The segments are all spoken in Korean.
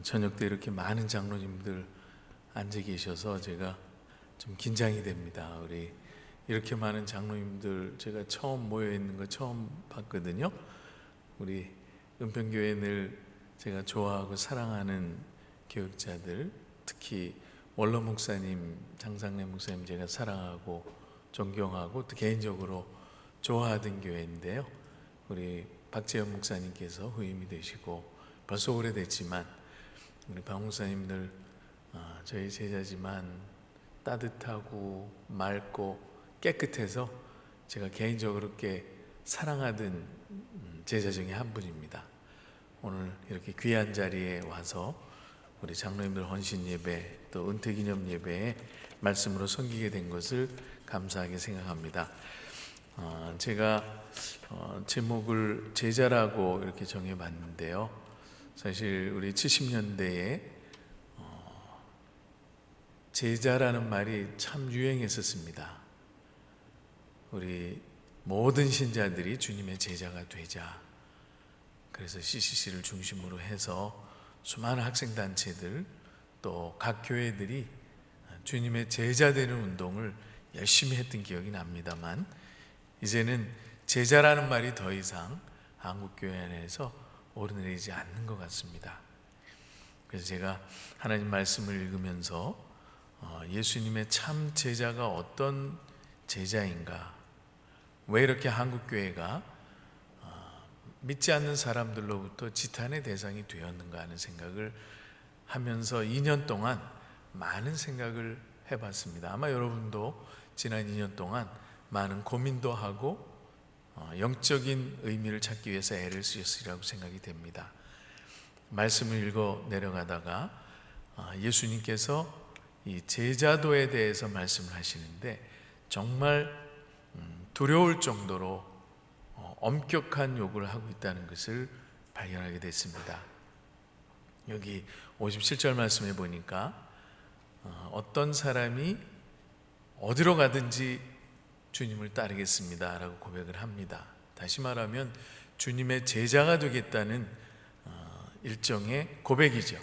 저녁 때 이렇게 많은 장로님들 앉아 계셔서 제가 좀 긴장이 됩니다. 우리 이렇게 많은 장로님들 제가 처음 모여 있는 거 처음 봤거든요. 우리 은평교회를 제가 좋아하고 사랑하는 교육자들, 특히 원로 목사님, 장상래 목사님 제가 사랑하고 존경하고 또 개인적으로 좋아하던 교회인데요. 우리 박재현 목사님께서 후임이 되시고 벌써 오래됐지만 우리 박 목사님들 저희 제자지만 따뜻하고 맑고 깨끗해서 제가 개인적으로 꽤 사랑하던 제자 중에 한 분입니다. 오늘 이렇게 귀한 자리에 와서 우리 장로님들 헌신 예배 또 은퇴 기념 예배에 말씀으로 섬기게 된 것을 감사하게 생각합니다. 제가 제목을 제자라고 이렇게 정해봤는데요. 사실 우리 70년대에 제자라는 말이 참 유행했었습니다. 우리 모든 신자들이 주님의 제자가 되자. 그래서 CCC를 중심으로 해서 수많은 학생단체들 또 각 교회들이 주님의 제자 되는 운동을 열심히 했던 기억이 납니다만 이제는 제자라는 말이 더 이상 한국교회 안에서 오르내리지 않는 것 같습니다. 그래서 제가 하나님 말씀을 읽으면서 예수님의 참 제자가 어떤 제자인가, 왜 이렇게 한국교회가 믿지 않는 사람들로부터 지탄의 대상이 되었는가 하는 생각을 하면서 2년 동안 많은 생각을 해봤습니다. 아마 여러분도 지난 2년 동안 많은 고민도 하고 영적인 의미를 찾기 위해서 애를 쓰셨으리라고 생각이 됩니다. 말씀을 읽어 내려가다가 예수님께서 이 제자도에 대해서 말씀을 하시는데 정말 두려울 정도로 엄격한 요구를 하고 있다는 것을 발견하게 됐습니다. 여기 57절 말씀에 보니까 어떤 사람이 어디로 가든지 주님을 따르겠습니다 라고 고백을 합니다. 다시 말하면 주님의 제자가 되겠다는 일종의 고백이죠.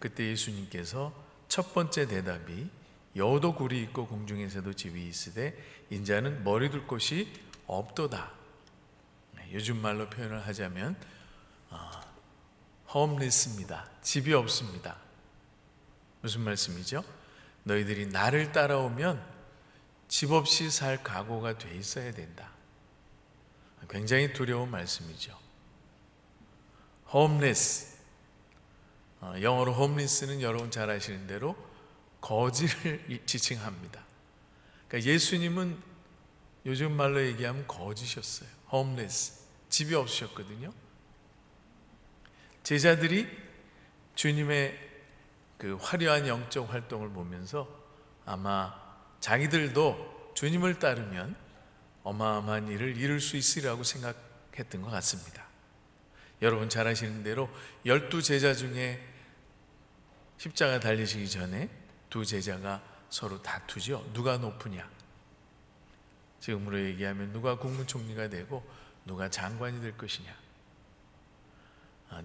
그때 예수님께서 첫 번째 대답이 여도 굴이 있고 공중에서도 집이 있으되 인자는 머리 둘 곳이 없도다. 요즘 말로 표현을 하자면 홈리스입니다. 집이 없습니다. 무슨 말씀이죠? 너희들이 나를 따라오면 집 없이 살 각오가 돼 있어야 된다. 굉장히 두려운 말씀이죠. 홈리스, 영어로 홈리스는 여러분 잘 아시는 대로 거지를 지칭합니다. 그러니까 예수님은 요즘 말로 얘기하면 거지셨어요. 홈리스, 집이 없으셨거든요. 제자들이 주님의 그 화려한 영적 활동을 보면서 아마 자기들도 주님을 따르면 어마어마한 일을 이룰 수 있으리라고 생각했던 것 같습니다. 여러분 잘 아시는 대로 12제자 중에 십자가 달리시기 전에 두 제자가 서로 다투죠. 누가 높으냐. 지금으로 얘기하면 누가 국무총리가 되고 누가 장관이 될 것이냐.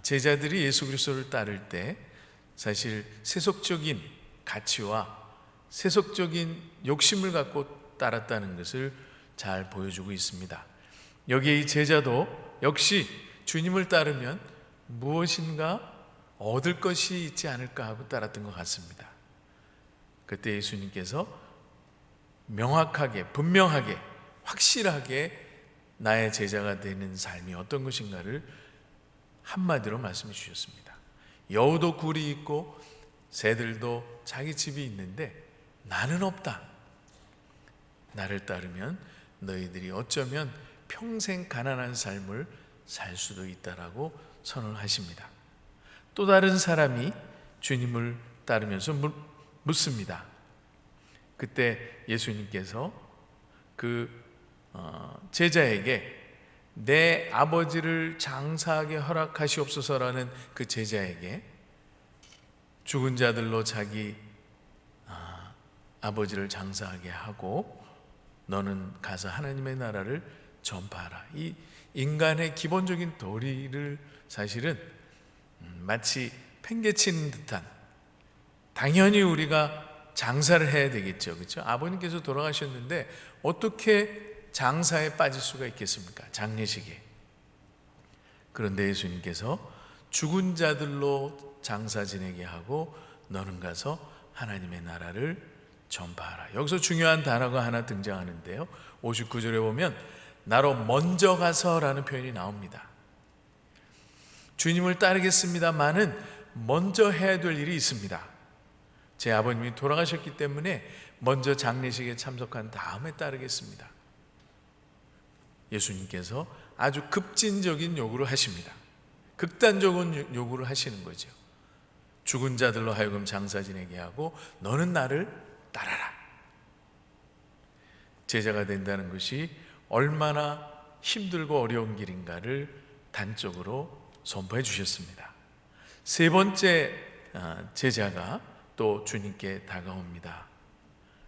제자들이 예수 그리스도를 따를 때 사실 세속적인 가치와 세속적인 욕심을 갖고 따랐다는 것을 잘 보여주고 있습니다. 여기에 이 제자도 역시 주님을 따르면 무엇인가 얻을 것이 있지 않을까 하고 따랐던 것 같습니다. 그때 예수님께서 명확하게, 분명하게, 확실하게 나의 제자가 되는 삶이 어떤 것인가를 한마디로 말씀해 주셨습니다. 여우도 굴이 있고 새들도 자기 집이 있는데 나는 없다. 나를 따르면 너희들이 어쩌면 평생 가난한 삶을 살 수도 있다라고 선언을 하십니다. 또 다른 사람이 주님을 따르면서 묻습니다. 그때 예수님께서 그 제자에게 내 아버지를 장사하게 허락하시옵소서라는 그 제자에게 죽은 자들로 자기 아버지를 장사하게 하고 너는 가서 하나님의 나라를 전파하라. 이 인간의 기본적인 도리를 사실은 마치 팽개치는 듯한, 당연히 우리가 장사를 해야 되겠죠. 그렇죠? 아버님께서 돌아가셨는데 어떻게 장사에 빠질 수가 있겠습니까? 장례식에. 그런데 예수님께서 죽은 자들로 장사 지내게 하고 너는 가서 하나님의 나라를 전파하라. 여기서 중요한 단어가 하나 등장하는데요, 59절에 보면 나로 먼저 가서라는 표현이 나옵니다. 주님을 따르겠습니다만은 먼저 해야 될 일이 있습니다. 제 아버님이 돌아가셨기 때문에 먼저 장례식에 참석한 다음에 따르겠습니다. 예수님께서 아주 급진적인 요구를 하십니다. 극단적인 요구를 하시는 거죠. 죽은 자들로 하여금 장사 지내게 하고 너는 나를 따라라. 제자가 된다는 것이 얼마나 힘들고 어려운 길인가를 단적으로 선포해 주셨습니다. 세 번째 제자가 또 주님께 다가옵니다.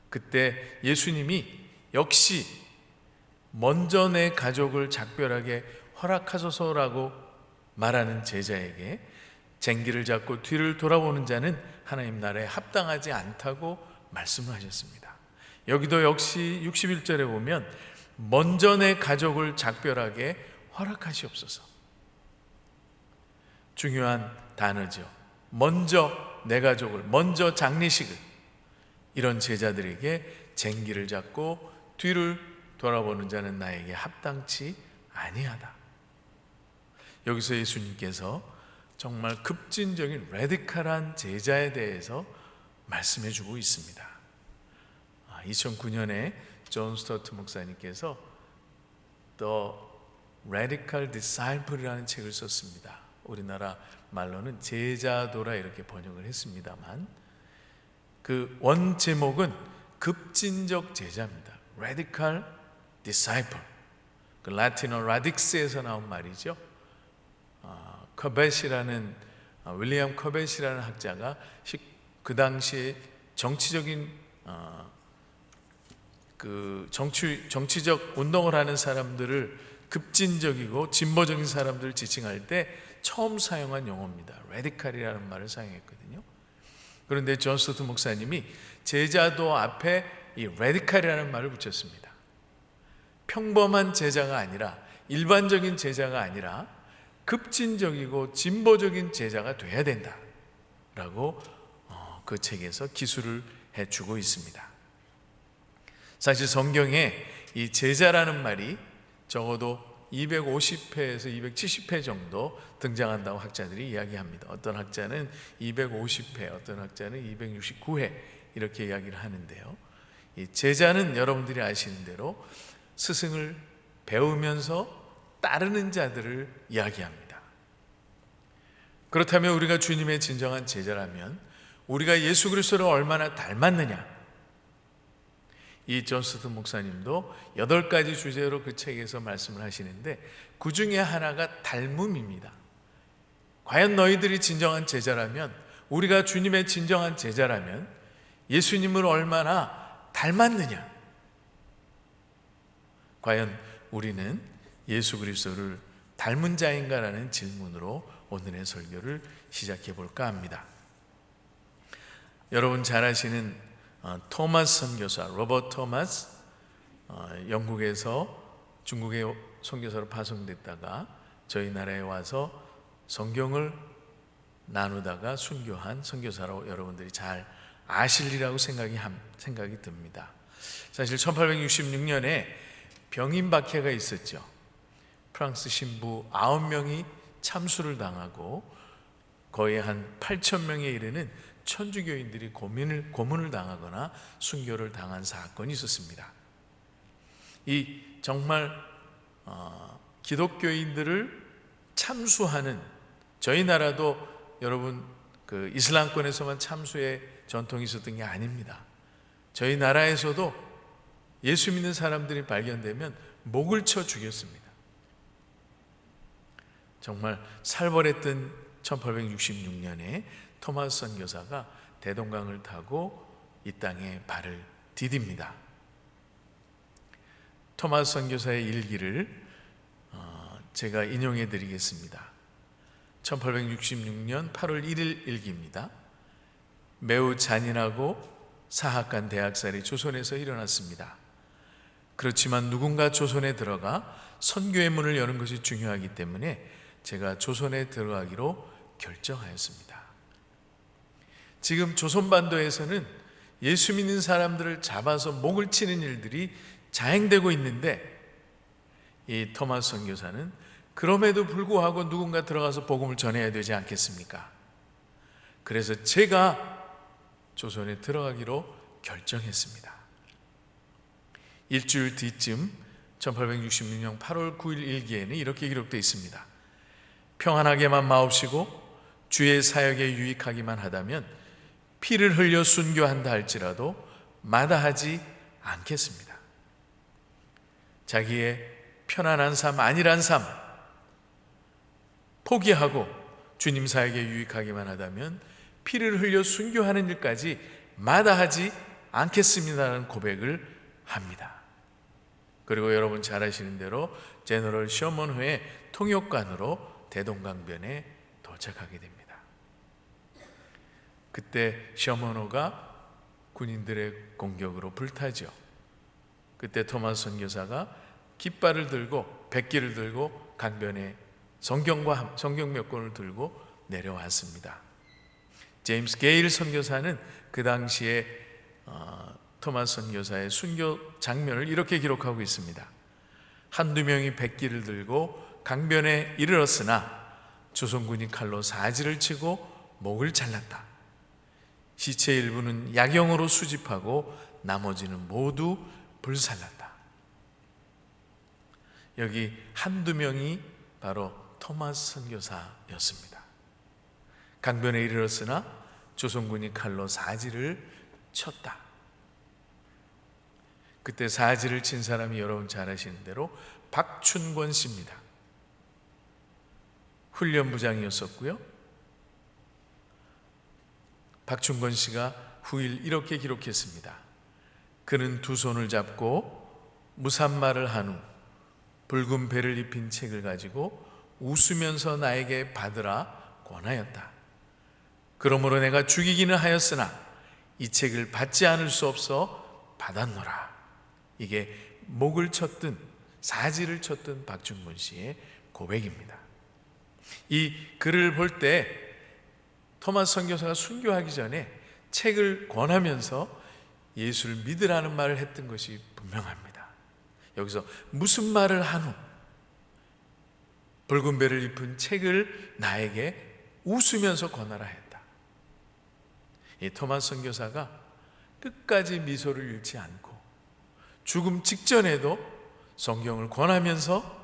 그때 예수님이 역시 먼저 내 가족을 작별하게 허락하소서라고 말하는 제자에게 쟁기를 잡고 뒤를 돌아보는 자는 하나님 나라에 합당하지 않다고 말씀을 하셨습니다. 여기도 역시 61절에 보면 먼저 내 가족을 작별하게 허락하시옵소서. 중요한 단어죠. 먼저 내 가족을, 먼저 장례식을, 이런 제자들에게 쟁기를 잡고 뒤를 돌아보는 자는 나에게 합당치 아니하다. 여기서 예수님께서 정말 급진적인 레디컬한 제자에 대해서 말씀해 주고 있습니다. 2009년에 존 스토트 목사님께서 The Radical Disciple이라는 책을 썼습니다. 우리나라 말로는 제자도라 이렇게 번역을 했습니다만 그 원 제목은 급진적 제자입니다. Radical Disciple. 그 라틴어 radix에서 나온 말이죠. 커벳이라는 윌리엄 커벳이라는 학자가 그 당시에 정치적인 정치적 운동을 하는 사람들을 급진적이고 진보적인 사람들을 지칭할 때 처음 사용한 용어입니다. 레디칼이라는 말을 사용했거든요. 그런데 존 스토트 목사님이 제자도 앞에 이 레디칼이라는 말을 붙였습니다. 평범한 제자가 아니라, 일반적인 제자가 아니라 급진적이고 진보적인 제자가 돼야 된다라고 그 책에서 기술을 해주고 있습니다. 사실 성경에 이 제자라는 말이 적어도 250회에서 270회 정도 등장한다고 학자들이 이야기합니다. 어떤 학자는 250회, 어떤 학자는 269회 이렇게 이야기를 하는데요, 이 제자는 여러분들이 아시는 대로 스승을 배우면서 따르는 자들을 이야기합니다. 그렇다면 우리가 주님의 진정한 제자라면 우리가 예수 그리스도를 얼마나 닮았느냐, 이 존 스토트 목사님도 8가지 주제로 그 책에서 말씀을 하시는데 그 중에 하나가 닮음입니다. 과연 너희들이 진정한 제자라면, 우리가 주님의 진정한 제자라면 예수님을 얼마나 닮았느냐, 과연 우리는 예수 그리스도를 닮은 자인가라는 질문으로 오늘의 설교를 시작해 볼까 합니다. 여러분 잘 아시는 토마스 선교사, 로버트 토마스, 영국에서 중국의 선교사로 파송됐다가 저희 나라에 와서 성경을 나누다가 순교한 선교사로 여러분들이 잘 아실리라고 생각이 듭니다. 사실 1866년에 병인박해가 있었죠. 프랑스 신부 9명이 참수를 당하고 거의 한 8,000명에 이르는 천주교인들이 고문을 당하거나 순교를 당한 사건이 있었습니다. 이 정말 기독교인들을 참수하는, 저희 나라도 여러분 그 이슬람권에서만 참수의 전통이 있었던 게 아닙니다. 저희 나라에서도 예수 믿는 사람들이 발견되면 목을 쳐 죽였습니다. 정말 살벌했던 1866년에 토마스 선교사가 대동강을 타고 이 땅에 발을 디딥니다. 토마스 선교사의 일기를 제가 인용해 드리겠습니다. 1866년 8월 1일 일기입니다. 매우 잔인하고 사악한 대학살이 조선에서 일어났습니다. 그렇지만 누군가 조선에 들어가 선교의 문을 여는 것이 중요하기 때문에 제가 조선에 들어가기로 결정하였습니다. 지금 조선반도에서는 예수 믿는 사람들을 잡아서 목을 치는 일들이 자행되고 있는데, 이 토마스 선교사는 그럼에도 불구하고 누군가 들어가서 복음을 전해야 되지 않겠습니까? 그래서 제가 조선에 들어가기로 결정했습니다. 일주일 뒤쯤 1866년 8월 9일 일기에는 이렇게 기록되어 있습니다. 평안하게만 마옵시고 주의 사역에 유익하기만 하다면 피를 흘려 순교한다 할지라도 마다하지 않겠습니다. 자기의 편안한 삶, 안일한 삶 포기하고 주님 사역에 유익하기만 하다면 피를 흘려 순교하는 일까지 마다하지 않겠습니다라는 고백을 합니다. 그리고 여러분 잘 아시는 대로 제너럴 셔먼호의 통역관으로 대동강변에 도착하게 됩니다. 그때 셔먼호가 군인들의 공격으로 불타죠. 그때 토마스 선교사가 깃발을 들고 백기를 들고 강변에 성경 몇 권을 들고 내려왔습니다. 제임스 게일 선교사는 그 당시에 토마스 선교사의 순교 장면을 이렇게 기록하고 있습니다. 한두 명이 백기를 들고 강변에 이르렀으나 조선군이 칼로 사지를 치고 목을 잘랐다. 시체 일부는 약용으로 수집하고 나머지는 모두 불살랐다. 여기 한두 명이 바로 토마스 선교사였습니다. 강변에 이르렀으나 조선군이 칼로 사지를 쳤다. 그때 사지를 친 사람이 여러분 잘 아시는 대로 박춘권 씨입니다. 훈련부장이었었고요. 박춘권 씨가 후일 이렇게 기록했습니다. 그는 두 손을 잡고 무산말을 한 후 붉은 배를 입힌 책을 가지고 웃으면서 나에게 받으라 권하였다. 그러므로 내가 죽이기는 하였으나 이 책을 받지 않을 수 없어 받았노라. 이게 목을 쳤든 사지를 쳤든 박춘권 씨의 고백입니다. 이 글을 볼 때 토마스 선교사가 순교하기 전에 책을 권하면서 예수를 믿으라는 말을 했던 것이 분명합니다. 여기서 무슨 말을 한 후 붉은 배를 입은 책을 나에게 웃으면서 권하라 했다. 이 토마스 선교사가 끝까지 미소를 잃지 않고 죽음 직전에도 성경을 권하면서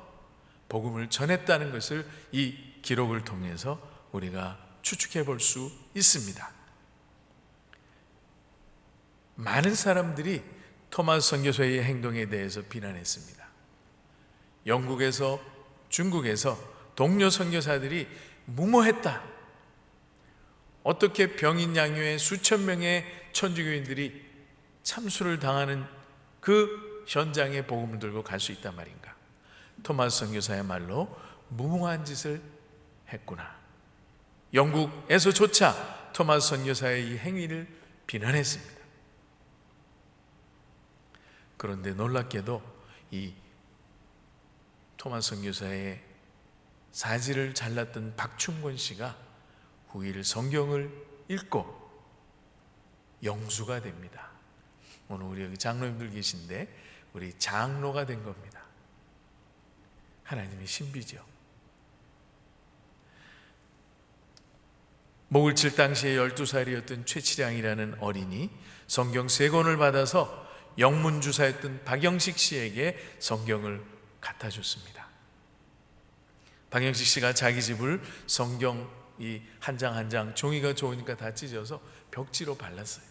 복음을 전했다는 것을 이 기록을 통해서 우리가 추측해 볼 수 있습니다. 많은 사람들이 토마스 선교사의 행동에 대해서 비난했습니다. 영국에서, 중국에서 동료 선교사들이 무모했다. 어떻게 병인 양요에 수천 명의 천주교인들이 참수를 당하는 그 현장에 복음을 들고 갈 수 있단 말인가? 토마스 선교사야말로 무모한 짓을 했구나. 영국에서조차 토마스 선교사의 이 행위를 비난했습니다. 그런데 놀랍게도 이 토마스 선교사의 사지를 잘랐던 박춘권 씨가 후일 성경을 읽고 영수가 됩니다. 오늘 우리 여기 장로님들 계신데 우리 장로가 된 겁니다. 하나님의 신비죠. 목을 칠 당시에 12살이었던 최치량이라는 어린이 성경 3권을 받아서 영문주사였던 박영식 씨에게 성경을 갖다 줬습니다. 박영식 씨가 자기 집을 성경 이 한 장 한 장 종이가 좋으니까 다 찢어서 벽지로 발랐어요.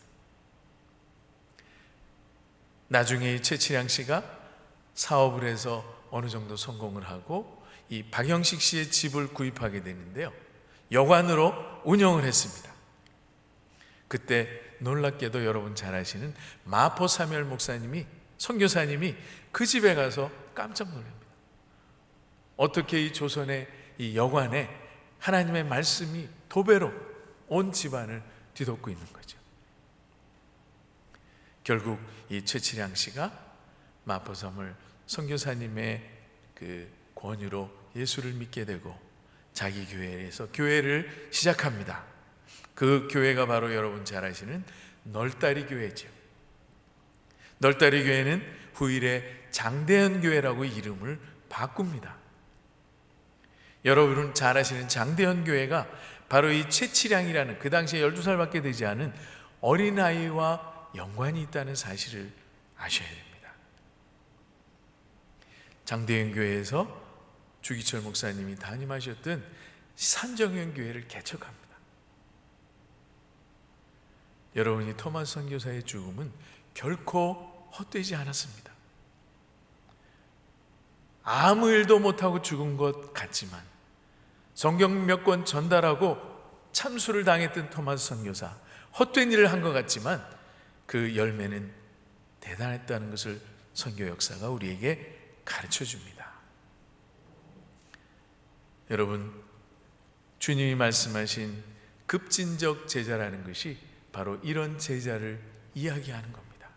나중에 최치량 씨가 사업을 해서 어느 정도 성공을 하고 이 박영식 씨의 집을 구입하게 되는데요. 여관으로 운영을 했습니다. 그때 놀랍게도 여러분 잘 아시는 마포 사무엘 목사님이, 선교사님이 그 집에 가서 깜짝 놀랍니다. 어떻게 이 조선의 이 여관에 하나님의 말씀이 도배로 온 집안을 뒤덮고 있는 거죠. 결국 이 최치량 씨가 마포섬을 선교사님의 그 권유로 예수를 믿게 되고 자기 교회에서 교회를 시작합니다. 그 교회가 바로 여러분 잘 아시는 널다리 교회죠. 널다리 교회는 후일에 장대현 교회라고 이름을 바꿉니다. 여러분은 잘 아시는 장대현 교회가 바로 이 최치량이라는 그 당시에 12살밖에 되지 않은 어린아이와 연관이 있다는 사실을 아셔야 됩니다. 장대현 교회에서 주기철 목사님이 담임하셨던 산정현 교회를 개척합니다. 여러분이 토마스 선교사의 죽음은 결코 헛되지 않았습니다. 아무 일도 못하고 죽은 것 같지만 성경 몇 권 전달하고 참수를 당했던 토마스 선교사, 헛된 일을 한 것 같지만 그 열매는 대단했다는 것을 선교 역사가 우리에게 가르쳐 줍니다. 여러분, 주님이 말씀하신 급진적 제자라는 것이 바로 이런 제자를 이야기하는 겁니다.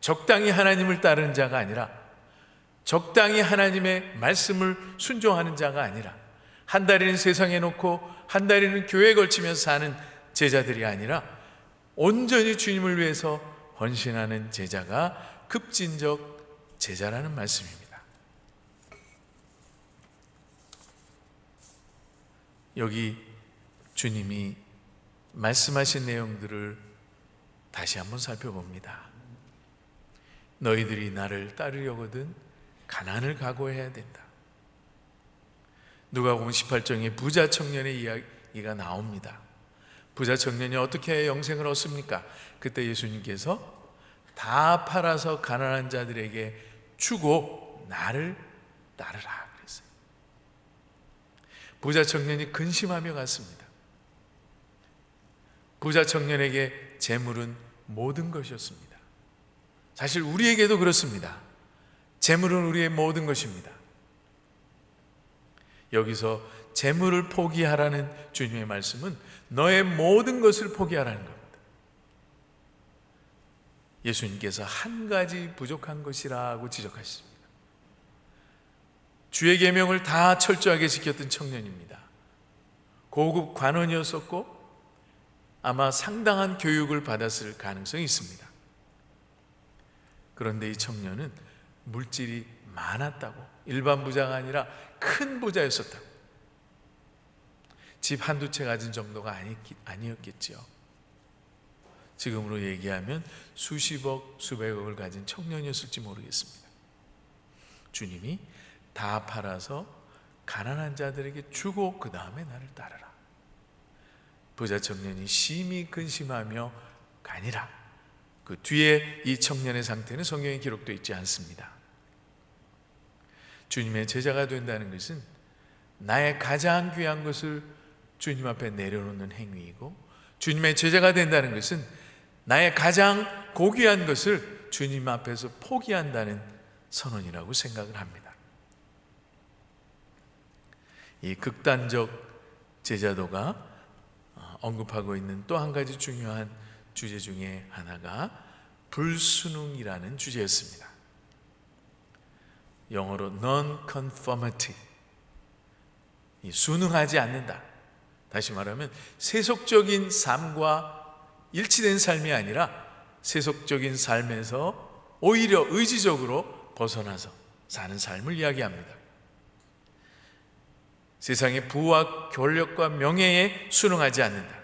적당히 하나님을 따르는 자가 아니라, 적당히 하나님의 말씀을 순종하는 자가 아니라, 한 다리는 세상에 놓고 한 다리는 교회에 걸치면서 사는 제자들이 아니라 온전히 주님을 위해서 헌신하는 제자가 급진적 제자라는 말씀입니다. 여기 주님이 말씀하신 내용들을 다시 한번 살펴봅니다. 너희들이 나를 따르려거든 가난을 각오해야 된다. 누가복음 18장에 부자 청년의 이야기가 나옵니다. 부자 청년이 어떻게 영생을 얻습니까? 그때 예수님께서 다 팔아서 가난한 자들에게 주고 나를 따르라 그랬어요. 부자 청년이 근심하며 갔습니다. 부자 청년에게 재물은 모든 것이었습니다. 사실 우리에게도 그렇습니다. 재물은 우리의 모든 것입니다. 여기서 재물을 포기하라는 주님의 말씀은 너의 모든 것을 포기하라는 겁니다. 예수님께서 한 가지 부족한 것이라고 지적하십니다. 주의 계명을 다 철저하게 지켰던 청년입니다. 고급 관원이었었고 아마 상당한 교육을 받았을 가능성이 있습니다. 그런데 이 청년은 물질이 많았다고, 일반 부자가 아니라 큰 부자였었다고. 집 한두 채 가진 정도가 아니었겠지요. 지금으로 얘기하면 수십억, 수백억을 가진 청년이었을지 모르겠습니다. 주님이 다 팔아서 가난한 자들에게 주고 그 다음에 나를 따르라. 부자 청년이 심히 근심하며 가니라. 그 뒤에 이 청년의 상태는 성경에 기록되어 있지 않습니다. 주님의 제자가 된다는 것은 나의 가장 귀한 것을 주님 앞에 내려놓는 행위이고, 주님의 제자가 된다는 것은 나의 가장 고귀한 것을 주님 앞에서 포기한다는 선언이라고 생각을 합니다. 이 극단적 제자도가 언급하고 있는 또 한 가지 중요한 주제 중에 하나가 불순응이라는 주제였습니다. 영어로 non-conformity, 순응하지 않는다. 다시 말하면 세속적인 삶과 일치된 삶이 아니라 세속적인 삶에서 오히려 의지적으로 벗어나서 사는 삶을 이야기합니다. 세상의 부와 권력과 명예에 순응하지 않는다.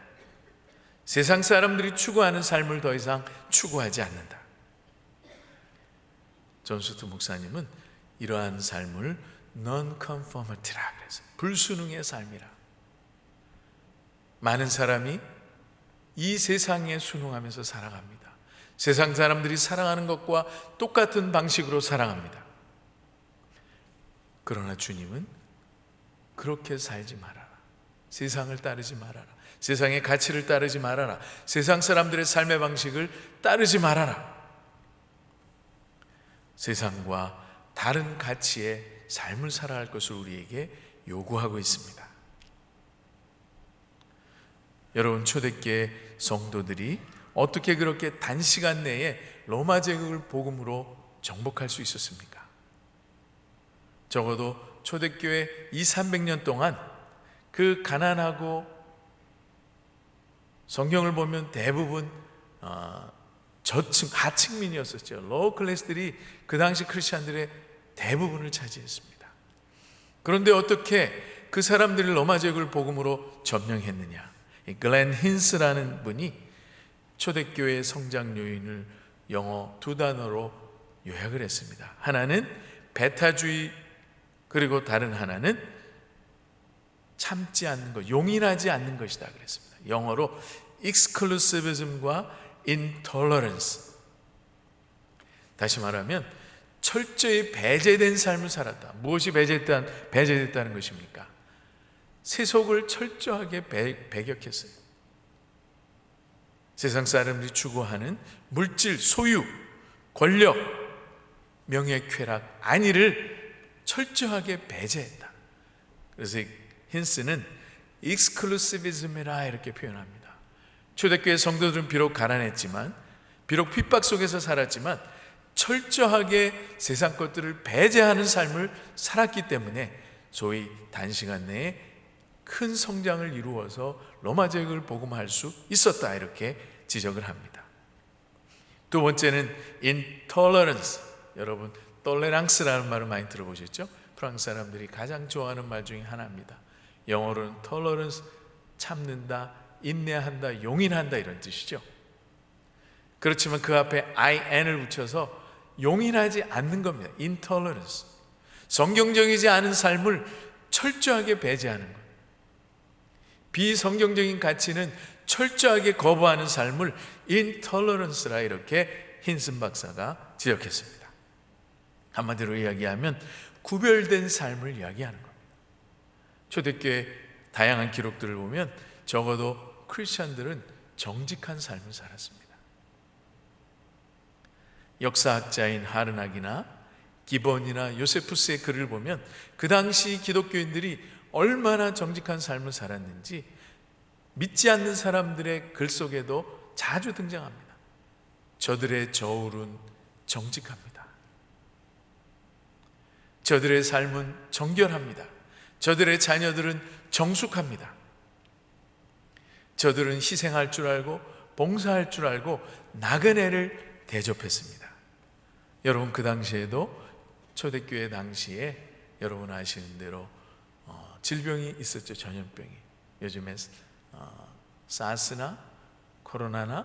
세상 사람들이 추구하는 삶을 더 이상 추구하지 않는다. 존 스투 목사님은 이러한 삶을 non-conformity라 그래서 불순응의 삶이라. 많은 사람이 이 세상에 순응하면서 살아갑니다. 세상 사람들이 살아가는 것과 똑같은 방식으로 살아갑니다. 그러나 주님은 그렇게 살지 말아라. 세상을 따르지 말아라. 세상의 가치를 따르지 말아라. 세상 사람들의 삶의 방식을 따르지 말아라. 세상과 다른 가치의 삶을 살아갈 것을 우리에게 요구하고 있습니다. 여러분, 초대교회 성도들이 어떻게 그렇게 단시간 내에 로마 제국을 복음으로 정복할 수 있었습니까? 적어도 초대교회 200~300년 동안 그 가난하고, 성경을 보면 대부분 저층, 하층민이었었죠. 로우 클래스들이 그 당시 크리스찬들의 대부분을 차지했습니다. 그런데 어떻게 그 사람들이 로마 제국을 복음으로 점령했느냐? 글렌 힌스라는 분이 초대교회의 성장 요인을 영어 2단어로 요약을 했습니다. 하나는 배타주의, 그리고 다른 하나는 참지 않는 것, 용인하지 않는 것이다 그랬습니다. 영어로 exclusivism과 intolerance. 다시 말하면 철저히 배제된 삶을 살았다. 무엇이 배제됐다는 것입니까? 세속을 철저하게 배격했어요. 세상 사람들이 추구하는 물질, 소유, 권력, 명예, 쾌락, 안위를 철저하게 배제했다. 그래서 힌스는 익스클루시비즘이라 이렇게 표현합니다. 초대교회 성도들은 비록 가난했지만, 비록 핍박 속에서 살았지만 철저하게 세상 것들을 배제하는 삶을 살았기 때문에 소위 단시간 내에 큰 성장을 이루어서 로마 제국을 복음할 수 있었다, 이렇게 지적을 합니다. 두 번째는 intolerance. 여러분, 톨레랑스라는 말을 많이 들어보셨죠? 프랑스 사람들이 가장 좋아하는 말 중에 하나입니다. 영어로는 tolerance, 참는다, 인내한다, 용인한다, 이런 뜻이죠. 그렇지만 그 앞에 in을 붙여서 용인하지 않는 겁니다. intolerance. 성경적이지 않은 삶을 철저하게 배제하는 것. 비성경적인 가치는 철저하게 거부하는 삶을 intolerance라 이렇게 힌슨 박사가 지적했습니다. 한마디로 이야기하면 구별된 삶을 이야기하는 겁니다. 초대교회 다양한 기록들을 보면 적어도 크리스천들은 정직한 삶을 살았습니다. 역사학자인 하르낙이나 기본이나 요세푸스의 글을 보면 그 당시 기독교인들이 얼마나 정직한 삶을 살았는지 믿지 않는 사람들의 글 속에도 자주 등장합니다. 저들의 저울은 정직합니다. 저들의 삶은 정결합니다. 저들의 자녀들은 정숙합니다. 저들은 희생할 줄 알고 봉사할 줄 알고 나그네를 대접했습니다. 여러분, 그 당시에도 초대교회 당시에 여러분 아시는 대로 질병이 있었죠. 전염병이. 요즘에 사스나 코로나나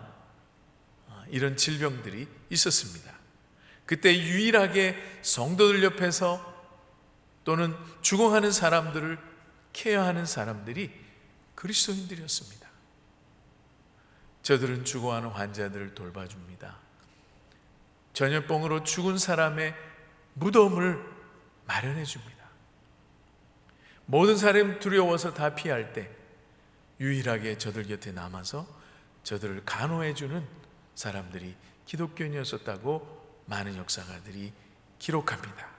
이런 질병들이 있었습니다. 그때 유일하게 성도들 옆에서 또는 죽어가는 사람들을 케어하는 사람들이 그리스도인들이었습니다. 저들은 죽어가는 환자들을 돌봐줍니다. 전염병으로 죽은 사람의 무덤을 마련해 줍니다. 모든 사람이 두려워서 다 피할 때 유일하게 저들 곁에 남아서 저들을 간호해 주는 사람들이 기독교인이었었다고 많은 역사가들이 기록합니다.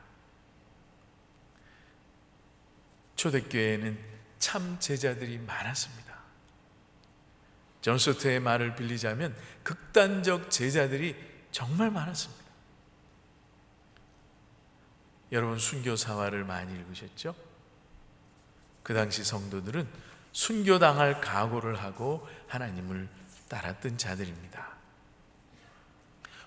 초대교회에는 참 제자들이 많았습니다. 존 스토트의 말을 빌리자면 극단적 제자들이 정말 많았습니다. 여러분, 순교사화를 많이 읽으셨죠? 그 당시 성도들은 순교당할 각오를 하고 하나님을 따랐던 자들입니다.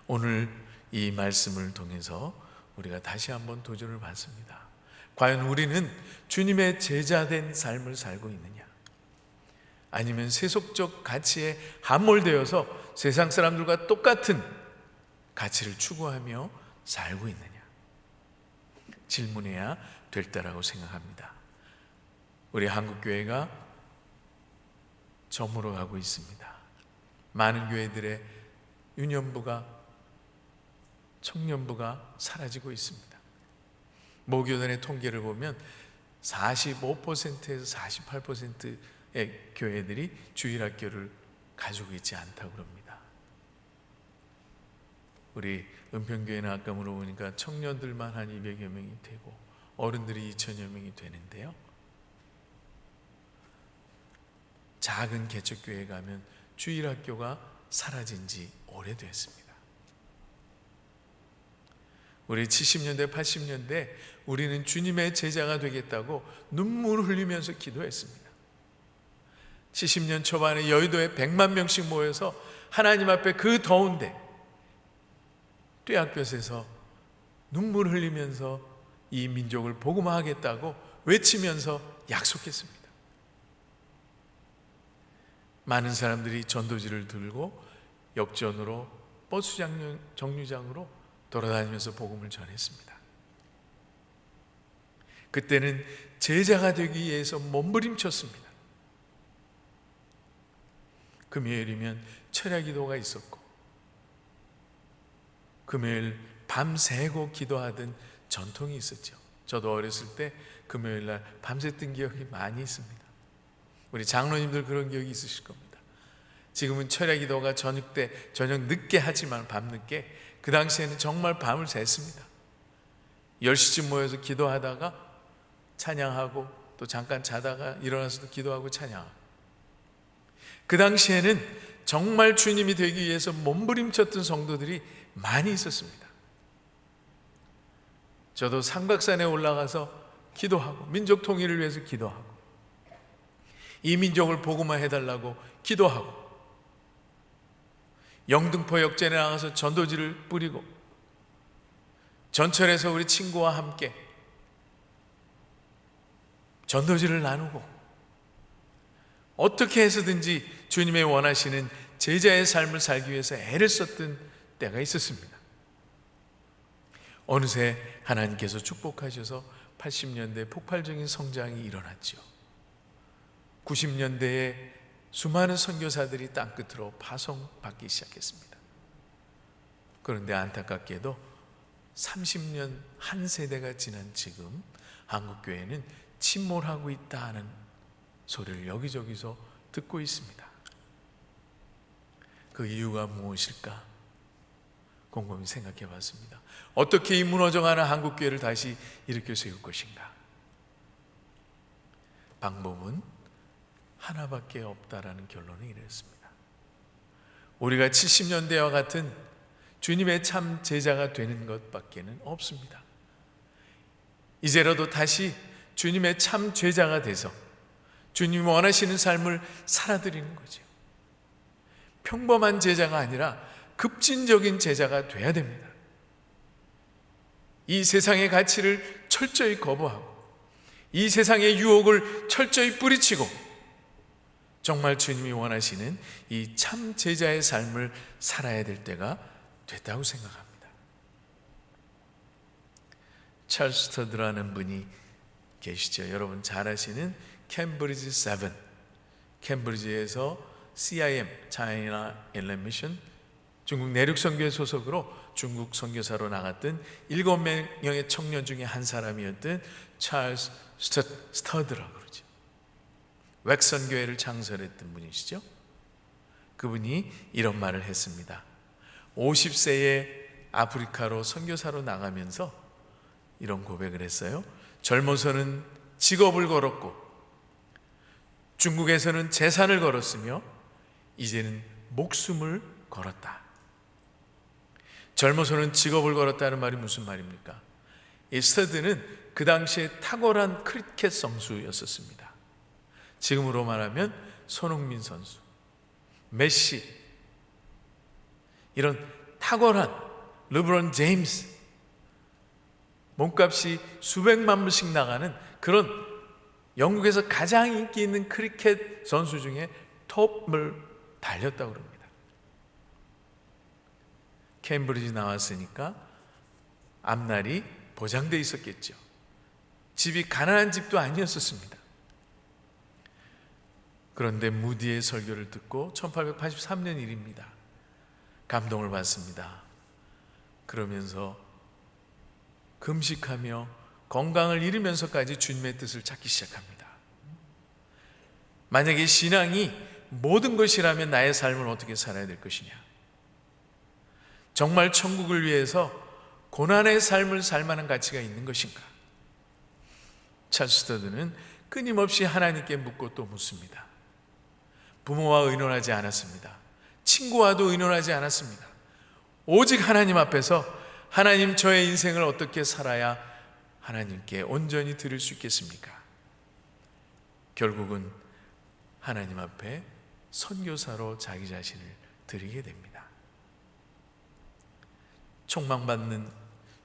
오늘 이 말씀을 통해서 우리가 다시 한번 도전을 받습니다. 과연 우리는 주님의 제자된 삶을 살고 있느냐? 아니면 세속적 가치에 함몰되어서 세상 사람들과 똑같은 가치를 추구하며 살고 있느냐? 질문해야 될 때라고 생각합니다. 우리 한국교회가 저물어가고 있습니다. 많은 교회들의 유년부가, 청년부가 사라지고 있습니다. 모교단의 통계를 보면 45%에서 48%의 교회들이 주일학교를 가지고 있지 않다고 그럽니다. 우리 은평교회는 아까 물어보니까 청년들만 한 200여 명이 되고 어른들이 2,000여 명이 되는데요, 작은 개척교회에 가면 주일학교가 사라진 지 오래됐습니다. 우리 70년대, 80년대 우리는 주님의 제자가 되겠다고 눈물을 흘리면서 기도했습니다. 70년 초반에 여의도에 100만 명씩 모여서 하나님 앞에 그 더운데 뙤약볕에서 눈물을 흘리면서 이 민족을 복음화하겠다고 외치면서 약속했습니다. 많은 사람들이 전도지를 들고 역전으로 버스 정류장으로 돌아다니면서 복음을 전했습니다. 그때는 제자가 되기 위해서 몸부림쳤습니다. 금요일이면 철야기도가 있었고 금요일 밤새고 기도하던 전통이 있었죠. 저도 어렸을 때 금요일날 밤새던 기억이 많이 있습니다. 우리 장로님들 그런 기억이 있으실 겁니다. 지금은 철야기도가 저녁 늦게 하지만 밤늦게, 그 당시에는 정말 밤을 샜습니다. 10시쯤 모여서 기도하다가 찬양하고 또 잠깐 자다가 일어나서도 기도하고 찬양하고, 그 당시에는 정말 주님이 되기 위해서 몸부림쳤던 성도들이 많이 있었습니다. 저도 상박산에 올라가서 기도하고 민족 통일을 위해서 기도하고 이 민족을 복음화해달라고 기도하고 영등포 역전에 나가서 전도지를 뿌리고 전철에서 우리 친구와 함께 전도지를 나누고 어떻게 해서든지 주님의 원하시는 제자의 삶을 살기 위해서 애를 썼던 때가 있었습니다. 어느새 하나님께서 축복하셔서 80년대 폭발적인 성장이 일어났죠. 90년대에 수많은 선교사들이 땅끝으로 파송받기 시작했습니다. 그런데 안타깝게도 30년 한 세대가 지난 지금 한국교회는 침몰하고 있다는 소리를 여기저기서 듣고 있습니다. 그 이유가 무엇일까? 곰곰이 생각해 봤습니다. 어떻게 이 무너져가는 한국교회를 다시 일으켜 세울 것인가? 방법은 하나밖에 없다라는 결론에 이르렀습니다. 우리가 70년대와 같은 주님의 참 제자가 되는 것밖에는 없습니다. 이제라도 다시 주님의 참 제자가 돼서 주님이 원하시는 삶을 살아드리는 거죠. 평범한 제자가 아니라 급진적인 제자가 돼야 됩니다. 이 세상의 가치를 철저히 거부하고 이 세상의 유혹을 철저히 뿌리치고 정말 주님이 원하시는 이 참 제자의 삶을 살아야 될 때가 됐다고 생각합니다. 찰스 스터드라는 분이 계시죠. 여러분 잘 아시는 캠브리지 7, 캠브리지에서 CIM, China Inland Mission, 중국 내륙 선교회 소속으로 중국 선교사로 나갔던 7명의 청년 중에 한 사람이었던 찰스 스터드라고 그러죠. 웩선교회를 창설했던 분이시죠. 그분이 이런 말을 했습니다. 50세에 아프리카로 선교사로 나가면서 이런 고백을 했어요. 젊어서는 직업을 걸었고 중국에서는 재산을 걸었으며 이제는 목숨을 걸었다. 젊어서는 직업을 걸었다는 말이 무슨 말입니까? 이 스터드는 그 당시에 탁월한 크리켓 선수였었습니다. 지금으로 말하면 손흥민 선수, 메시, 이런 탁월한 르브론 제임스, 몸값이 수백만 불씩 나가는 그런 영국에서 가장 인기 있는 크리켓 선수 중에 톱을 달렸다고 합니다. 캠브리지 나왔으니까 앞날이 보장되어 있었겠죠. 집이 가난한 집도 아니었었습니다. 그런데 무디의 설교를 듣고 1883년 일입니다. 감동을 받습니다. 그러면서 금식하며 건강을 잃으면서까지 주님의 뜻을 찾기 시작합니다. 만약에 신앙이 모든 것이라면 나의 삶을 어떻게 살아야 될 것이냐? 정말 천국을 위해서 고난의 삶을 살 만한 가치가 있는 것인가? 찰스 스터드는 끊임없이 하나님께 묻고 또 묻습니다. 부모와 의논하지 않았습니다. 친구와도 의논하지 않았습니다. 오직 하나님 앞에서 하나님, 저의 인생을 어떻게 살아야 하나님께 온전히 드릴 수 있겠습니까? 결국은 하나님 앞에 선교사로 자기 자신을 드리게 됩니다. 촉망받는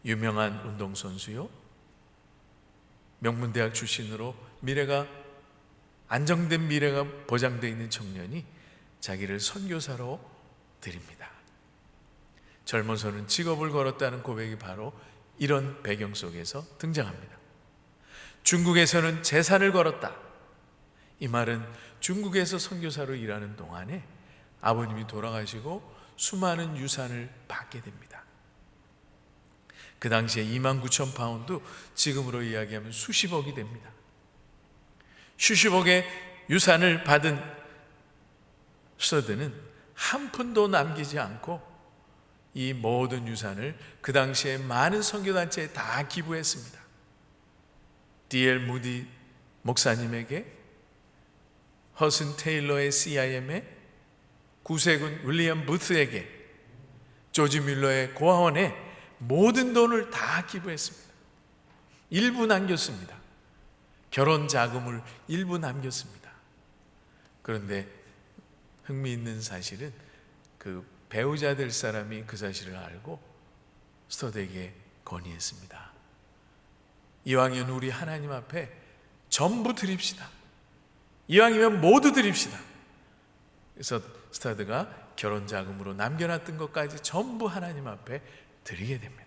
유명한 운동선수요, 명문대학 출신으로 안정된 미래가 보장되어 있는 청년이 자기를 선교사로 드립니다. 젊어서는 직업을 걸었다는 고백이 바로 이런 배경 속에서 등장합니다. 중국에서는 재산을 걸었다. 이 말은 중국에서 선교사로 일하는 동안에 아버님이 돌아가시고 수많은 유산을 받게 됩니다. 그 당시에 29,000파운드, 지금으로 이야기하면 수십억이 됩니다. 수십억의 유산을 받은 스터드는 한 푼도 남기지 않고 이 모든 유산을 그 당시에 많은 선교단체에 다 기부했습니다. D.L. 무디 목사님에게, 허슨 테일러의 CIM에, 구세군 윌리엄 부스에게, 조지 뮬러의 고아원에 모든 돈을 다 기부했습니다. 일부 남겼습니다. 결혼 자금을 일부 남겼습니다. 그런데 흥미있는 사실은 그 배우자 될 사람이 그 사실을 알고 스터드에게 건의했습니다. 이왕이면 우리 하나님 앞에 전부 드립시다. 이왕이면 모두 드립시다. 그래서 스터드가 결혼 자금으로 남겨놨던 것까지 전부 하나님 앞에 드리게 됩니다.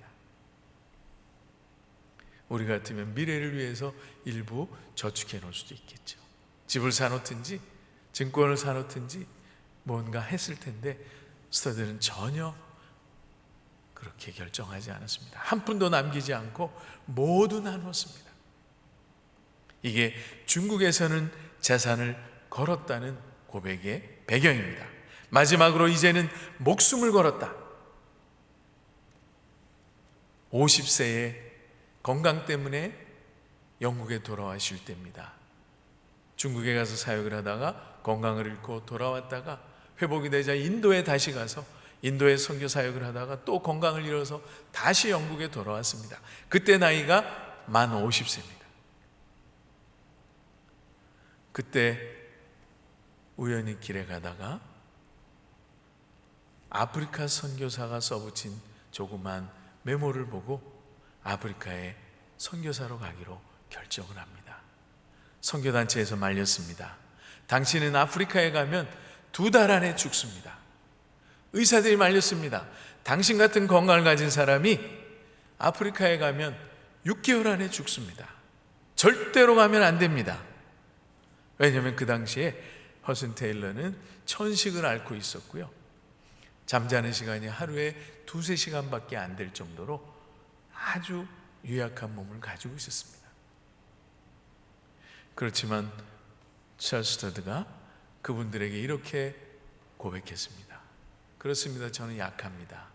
우리 같으면 미래를 위해서 일부 저축해 놓을 수도 있겠죠. 집을 사놓든지 증권을 사놓든지 뭔가 했을 텐데 스터드는 전혀 그렇게 결정하지 않았습니다. 한 푼도 남기지 않고 모두 나눴습니다. 이게 중국에서는 재산을 걸었다는 고백의 배경입니다. 마지막으로 이제는 목숨을 걸었다. 50세에 건강 때문에 영국에 돌아와 쉴 때입니다. 중국에 가서 사역을 하다가 건강을 잃고 돌아왔다가 회복이 되자 인도에 다시 가서 인도에 선교 사역을 하다가 또 건강을 잃어서 다시 영국에 돌아왔습니다. 그때 나이가 만 50세입니다. 그때 우연히 길에 가다가 아프리카 선교사가 써붙인 조그만 메모를 보고 아프리카에 선교사로 가기로 결정을 합니다. 선교단체에서 말렸습니다. 당신은 아프리카에 가면 2달 안에 죽습니다. 의사들이 말렸습니다. 당신 같은 건강을 가진 사람이 아프리카에 가면 6개월 안에 죽습니다. 절대로 가면 안 됩니다. 왜냐하면 그 당시에 허슨 테일러는 천식을 앓고 있었고요, 잠자는 시간이 하루에 2-3시간밖에 안 될 정도로 아주 유약한 몸을 가지고 있었습니다. 그렇지만 찰스 스터드가 그분들에게 이렇게 고백했습니다. 그렇습니다. 저는 약합니다.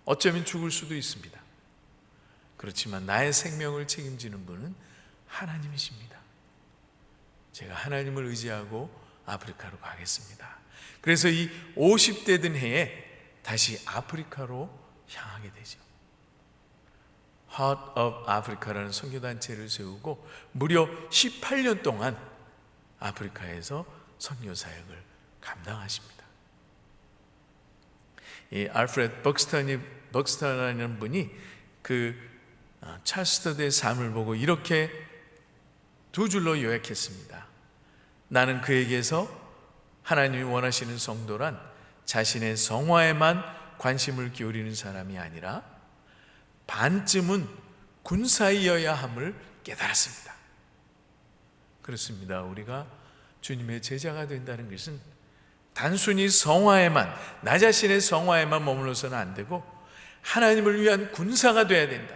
어쩌면 죽을 수도 있습니다. 그렇지만 나의 생명을 책임지는 분은 하나님이십니다. 제가 하나님을 의지하고 아프리카로 가겠습니다. 그래서 이 50대 된 해에 다시 아프리카로 향하게 되죠. Heart of Africa라는 선교단체를 세우고 무려 18년 동안 아프리카에서 선교 사역을 감당하십니다. 이 알프레드 벅스턴이라는 분이 그 찰스 스터드의 삶을 보고 이렇게 2줄로 요약했습니다. 나는 그에게서 하나님이 원하시는 성도란 자신의 성화에만 관심을 기울이는 사람이 아니라 반쯤은 군사이어야 함을 깨달았습니다. 그렇습니다. 우리가 주님의 제자가 된다는 것은 단순히 성화에만, 나 자신의 성화에만 머물러서는 안 되고 하나님을 위한 군사가 되어야 된다.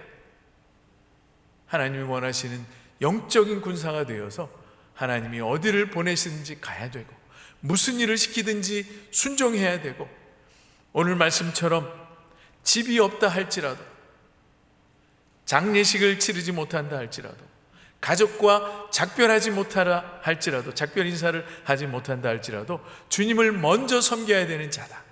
하나님이 원하시는 영적인 군사가 되어서 하나님이 어디를 보내시든지 가야 되고 무슨 일을 시키든지 순종해야 되고, 오늘 말씀처럼 집이 없다 할지라도, 장례식을 치르지 못한다 할지라도, 가족과 작별하지 못하라 할지라도, 작별 인사를 하지 못한다 할지라도 주님을 먼저 섬겨야 되는 자다.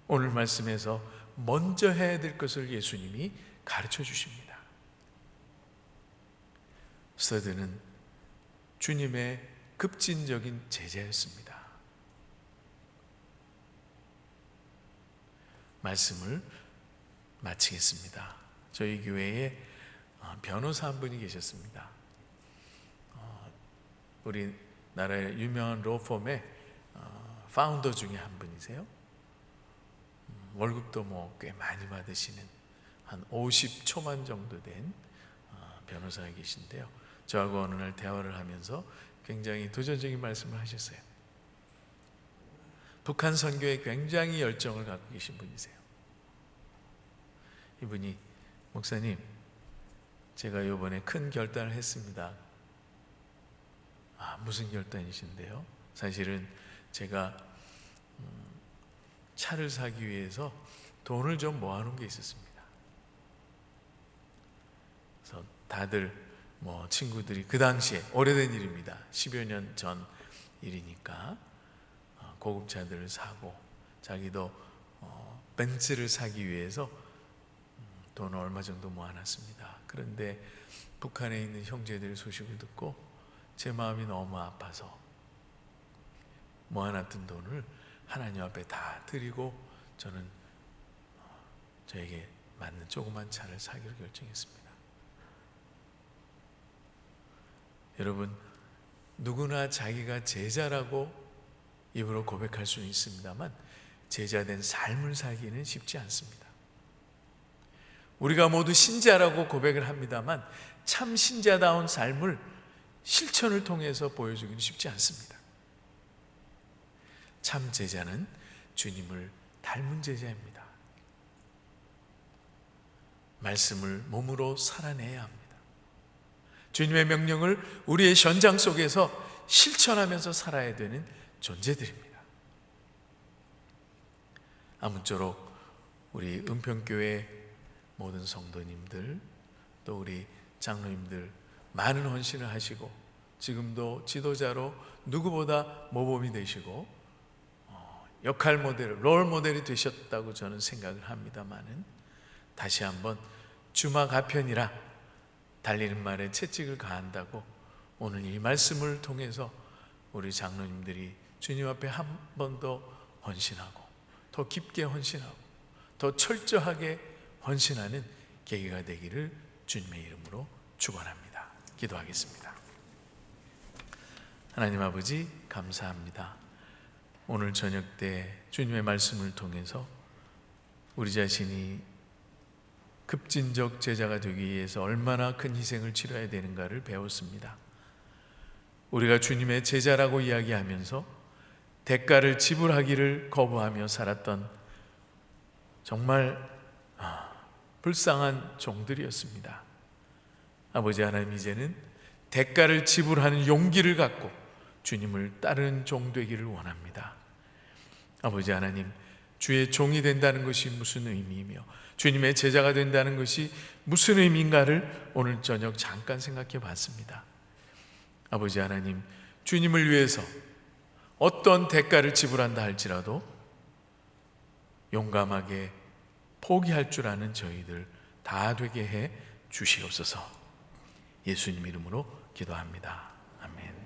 오늘 말씀에서 먼저 해야 될 것을 예수님이 가르쳐 주십니다. 스터드는 주님의 급진적인 제자였습니다. 말씀을 마치겠습니다. 저희 교회에 변호사 한 분이 계셨습니다. 우리나라의 유명한 로펌의 파운더 중에 한 분이세요. 월급도 꽤 많이 받으시는 한 50초만 정도 된 변호사가 계신데요. 저하고 어느 날 대화를 하면서 굉장히 도전적인 말씀을 하셨어요. 북한 선교에 굉장히 열정을 갖고 계신 분이세요. 이분이, 목사님, 제가 이번에 큰 결단을 했습니다. 무슨 결단이신데요? 사실은 제가 차를 사기 위해서 돈을 좀 모아놓은 게 있었습니다. 그래서 다들 친구들이 그 당시에, 오래된 일입니다. 10여 년 전 일이니까 고급차들을 사고 자기도 벤츠를 사기 위해서 돈을 얼마 정도 모아놨습니다. 그런데 북한에 있는 형제들의 소식을 듣고 제 마음이 너무 아파서 모아놨던 돈을 하나님 앞에 다 드리고 저는 저에게 맞는 조그만 차를 사기로 결정했습니다. 여러분, 누구나 자기가 제자라고 입으로 고백할 수는 있습니다만 제자된 삶을 살기는 쉽지 않습니다. 우리가 모두 신자라고 고백을 합니다만 참 신자다운 삶을 실천을 통해서 보여주기는 쉽지 않습니다. 참 제자는 주님을 닮은 제자입니다. 말씀을 몸으로 살아내야 합니다. 주님의 명령을 우리의 현장 속에서 실천하면서 살아야 되는 존재들입니다. 아무쪼록 우리 은평교회 모든 성도님들, 또 우리 장로님들 많은 헌신을 하시고 지금도 지도자로 누구보다 모범이 되시고 역할 모델, 롤 모델이 되셨다고 저는 생각을 합니다만은 다시 한번 주막 하편이라 달리는 말에 채찍을 가한다고 오늘 이 말씀을 통해서 우리 장로님들이 주님 앞에 한 번 더 헌신하고 더 깊게 헌신하고 더 철저하게 헌신하는 계기가 되기를 주님의 이름으로 축원합니다. 기도하겠습니다. 하나님 아버지, 감사합니다. 오늘 저녁 때 주님의 말씀을 통해서 우리 자신이 급진적 제자가 되기 위해서 얼마나 큰 희생을 치러야 되는가를 배웠습니다. 우리가 주님의 제자라고 이야기하면서 대가를 지불하기를 거부하며 살았던 정말 불쌍한 종들이었습니다. 아버지 하나님, 이제는 대가를 지불하는 용기를 갖고 주님을 따르는 종 되기를 원합니다. 아버지 하나님, 주의 종이 된다는 것이 무슨 의미이며 주님의 제자가 된다는 것이 무슨 의미인가를 오늘 저녁 잠깐 생각해 봤습니다. 아버지 하나님, 주님을 위해서 어떤 대가를 지불한다 할지라도 용감하게 포기할 줄 아는 저희들 다 되게 해 주시옵소서. 예수님 이름으로 기도합니다. 아멘.